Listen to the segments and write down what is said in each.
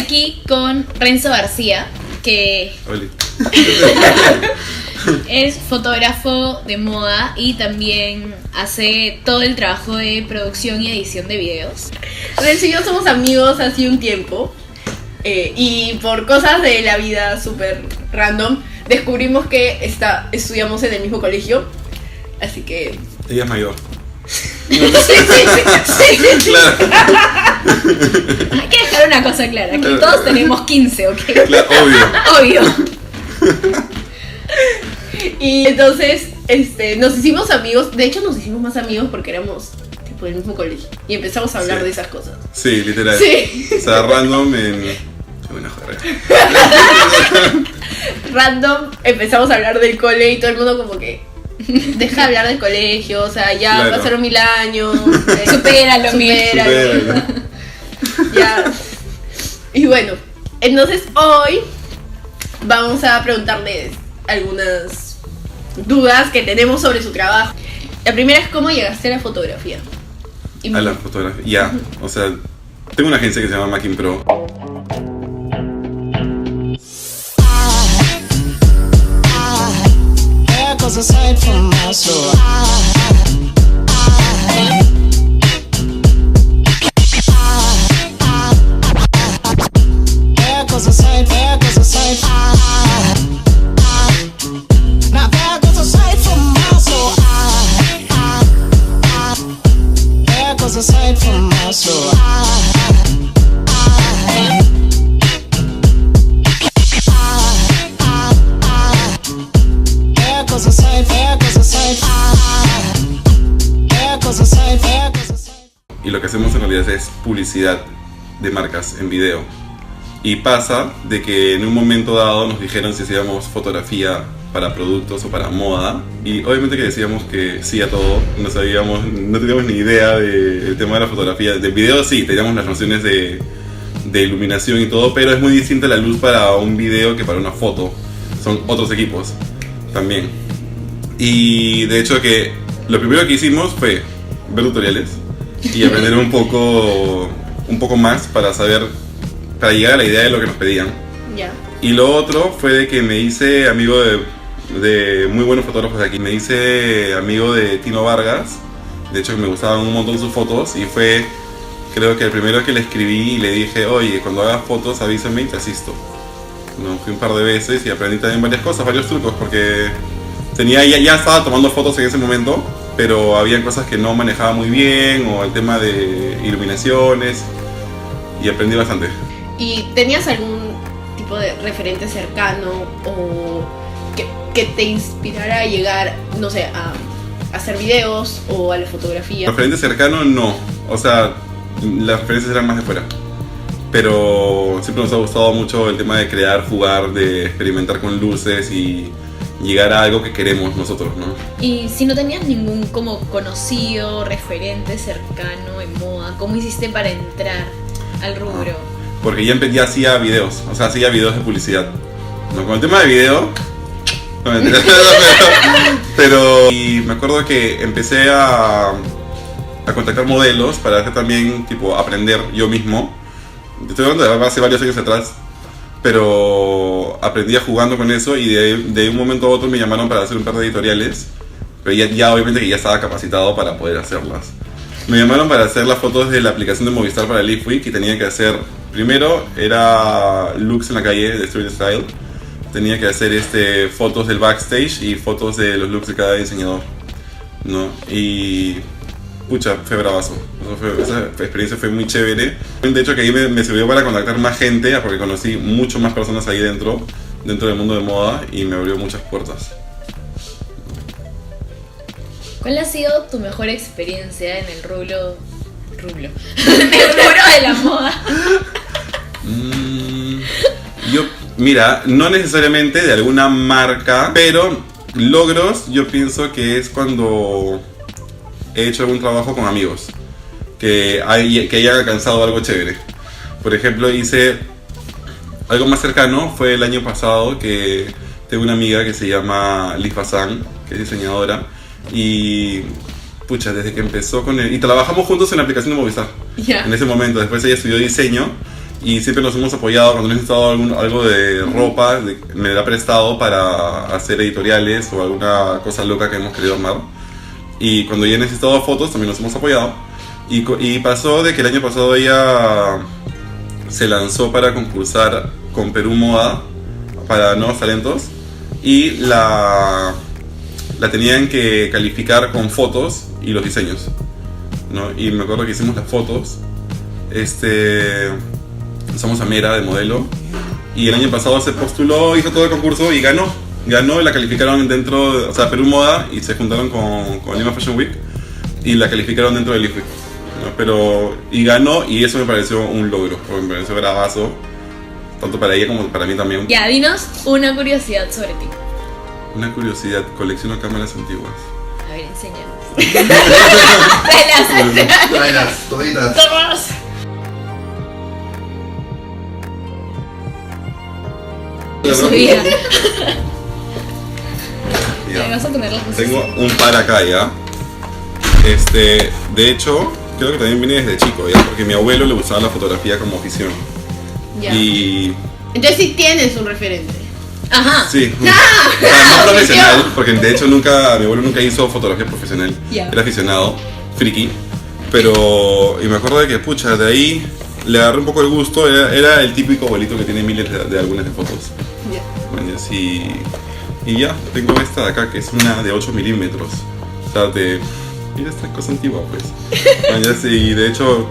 aquí con Renzo García, que es fotógrafo de moda y también hace todo el trabajo de producción y edición de videos. Renzo y yo somos amigos hace un tiempo y por cosas de la vida súper random descubrimos que estudiamos en el mismo colegio, así que... Ella es mayor. Sí. Claro. Hay que dejar una cosa clara, que todos tenemos 15, ¿ok? Claro, Obvio. Y entonces nos hicimos amigos, de hecho nos hicimos más amigos porque éramos tipo del mismo colegio y empezamos a hablar de esas cosas. Sí, literal. Sí. O sea, random en... Una joder. Random empezamos a hablar del cole y todo el mundo como que deja de hablar del colegio, o sea, ya Claro. pasaron 1000 años. Supéralo, Supéralo. Ya. Y bueno, entonces hoy vamos a preguntarles algunas dudas que tenemos sobre su trabajo. La primera es cómo llegaste a la fotografía. A la fotografía. Ya, o sea, tengo una agencia que se llama Macking Pro. Aside from my soul, there goes a sight now there goes a sight from my soul, there goes a sight from my soul. Y lo que hacemos en realidad es publicidad de marcas en video. Y pasa de que en un momento dado nos dijeron si hacíamos fotografía para productos o para moda. Y obviamente que decíamos que sí a todo. No teníamos ni idea del tema de la fotografía. Del video sí, teníamos las nociones de iluminación y todo, pero es muy distinta la luz para un video que para una foto. Son otros equipos también. Y de hecho que lo primero que hicimos fue ver tutoriales y aprender un poco más para llegar a la idea de lo que nos pedían. Ya. Y lo otro fue de que me hice amigo de muy buenos fotógrafos de aquí. Me hice amigo de Tino Vargas. De hecho me gustaban un montón sus fotos y fue, creo que el primero que le escribí y le dije, oye, cuando hagas fotos avísame y te asisto. No, fui un par de veces y aprendí también varias cosas, varios trucos, porque ya estaba tomando fotos en ese momento, pero había cosas que no manejaba muy bien, o el tema de iluminaciones, y aprendí bastante. ¿Y tenías algún tipo de referente cercano o que te inspirara a llegar, no sé, a hacer videos o a la fotografía? Referente cercano no, o sea, las referencias eran más de fuera. Pero siempre nos ha gustado mucho el tema de crear, jugar, de experimentar con luces y llegar a algo que queremos nosotros, ¿no? Y si no tenías ningún como conocido, referente cercano en moda, ¿cómo hiciste para entrar al rubro? Porque ya hacía videos, o sea, hacía videos de publicidad. No, con el tema de video... No, mentira. Pero... Y me acuerdo que empecé a contactar modelos para hacer también, tipo, aprender yo mismo. Estoy hablando de hace varios años atrás, pero aprendía jugando con eso y de un momento a otro me llamaron para hacer un par de editoriales, pero ya obviamente que ya estaba capacitado para poder hacerlas. Me llamaron para hacer las fotos de la aplicación de Movistar para Live Week y tenía que hacer, primero era looks en la calle de Street Style, tenía que hacer fotos del backstage y fotos de los looks de cada diseñador, ¿no? Y... pucha, fue bravazo. Esa experiencia fue muy chévere. De hecho que ahí me sirvió para contactar más gente, porque conocí mucho más personas ahí dentro del mundo de moda y me abrió muchas puertas. ¿Cuál ha sido tu mejor experiencia en el rubro de la moda? Yo, mira, no necesariamente de alguna marca, pero logros yo pienso que es cuando he hecho algún trabajo con amigos que hayan alcanzado algo chévere. Por ejemplo, hice algo más cercano, fue el año pasado, que tengo una amiga que se llama Liz Bazán, que es diseñadora, y pucha, desde que empezó con él, y trabajamos juntos en la aplicación de Movistar. Yeah. En ese momento, después ella estudió diseño y siempre nos hemos apoyado cuando he necesitado algo de ropa, me la ha prestado para hacer editoriales o alguna cosa loca que hemos querido armar. Y cuando ya he necesitado fotos también nos hemos apoyado. Y pasó de que el año pasado ella se lanzó para concursar con Perú Moda para nuevos talentos y la tenían que calificar con fotos y los diseños, ¿no? Y me acuerdo que hicimos las fotos, usamos a Mera de modelo, y el año pasado se postuló, hizo todo el concurso y ganó y la calificaron dentro, o sea, Perú Moda, y se juntaron con Lima Fashion Week y la calificaron dentro del IFE, ¿no? Pero, y ganó, y eso me pareció un logro, porque me pareció bravazo, tanto para ella como para mí también. Ya, dinos una curiosidad sobre ti. Una curiosidad, colecciono cámaras antiguas. A ver, enséñanos. Tráelas, toditas. ¡Todos! De su vida. Ya. Ahí vas a tener las cosas. Tengo un par acá ya. De hecho, creo que también viene desde chico ya, porque mi abuelo le gustaba la fotografía como afición. Ya. Y Entonces sí tienes un referente. Ajá. sí, o sea, no profesional, porque de hecho mi abuelo nunca hizo fotografía profesional. Ya. Era aficionado, friki. Pero, y me acuerdo de que, pucha, de ahí le agarré un poco el gusto. Era el típico abuelito que tiene miles de álbumes de fotos. Ya. Mañas, y ya, tengo esta de acá que es una de 8 milímetros. O sea, mira esta cosa antigua, pues. Mañas, y de hecho,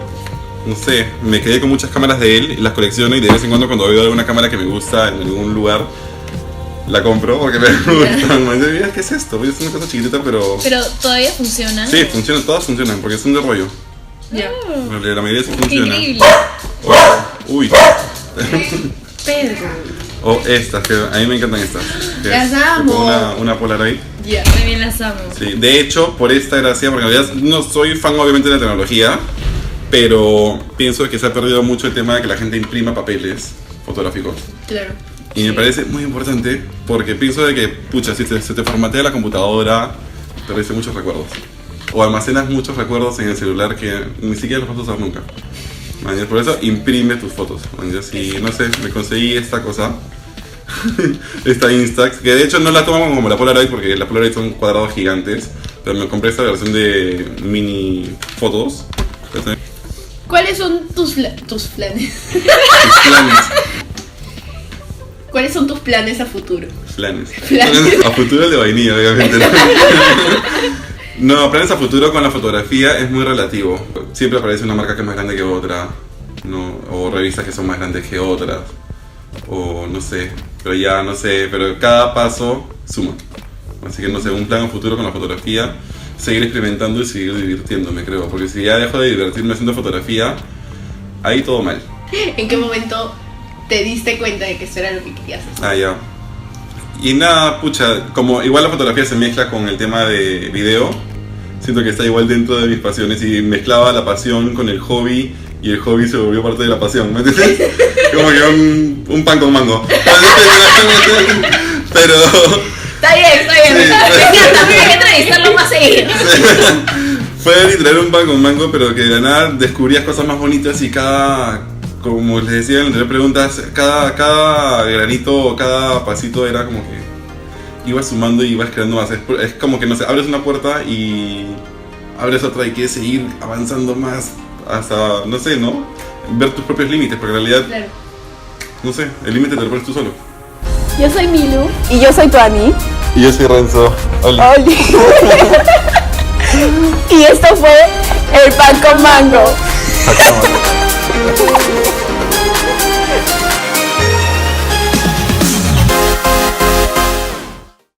no sé, me quedé con muchas cámaras de él y las colecciono, y de vez en cuando veo alguna cámara que me gusta en algún lugar, la compro porque me gustan. Mañas, mira, ¿qué es esto? Es una cosa chiquitita, pero Todavía funciona. sí, funcionan, todas funcionan porque son de rollo. Ya. La mayoría sí Qué funciona. increíble. Uy. Pedro. O estas, que a mí me encantan estas. Que Las es amo. tipo una Polaroid. Ya. También las amo. Sí, de hecho, por esta gracia, porque en realidad no soy fan obviamente de la tecnología, pero pienso que se ha perdido mucho el tema de que la gente imprima papeles fotográficos. Claro. Y me parece muy importante porque pienso de que, pucha, si se te formatea la computadora, perdiste muchos recuerdos. O almacenas muchos recuerdos en el celular que ni siquiera los vas a usar nunca. Mañas, por eso imprime tus fotos. Mañas, y no sé, me conseguí esta cosa. Esta Instax, que de hecho no la tomo como la Polaroid porque las Polaroid son cuadrados gigantes, pero me compré esta versión de mini fotos. ¿Cuáles son tus planes? Tus planes. ¿Cuáles son tus planes a futuro? Planes. Planes. A futuro el de vainilla, obviamente. No, planes a futuro con la fotografía es muy relativo. Siempre aparece una marca que es más grande que otra, ¿no? O revistas que son más grandes que otras. O no sé, pero ya no sé, pero cada paso suma. Así que no sé, un plan a futuro con la fotografía, seguir experimentando y seguir divirtiéndome, creo. Porque si ya dejo de divertirme haciendo fotografía, ahí todo mal. ¿En qué momento te diste cuenta de que eso era lo que querías hacer? Ah, ya. Y nada, pucha, como igual la fotografía se mezcla con el tema de video, siento que está igual dentro de mis pasiones y mezclaba la pasión con el hobby y el hobby se volvió parte de la pasión, ¿me entiendes? Como que un pan con mango. Pero... Está bien. Sí. También hay que entrevistarlo más seguido. Fue literal un pan con mango, pero que de la nada descubrías cosas más bonitas y cada... Como les decía en la anterior preguntas, cada granito, cada pasito era como que ibas sumando y ibas creando más. Es como que, no sé, abres una puerta y abres otra y quieres seguir avanzando más hasta, no sé, ¿no? Ver tus propios límites, porque en realidad, Claro. no sé, el límite te lo pones tú solo. Yo soy Milu. Y yo soy Tuani. Y yo soy Renzo. Hola. Oli. Y esto fue el pan con mango. Sacamos.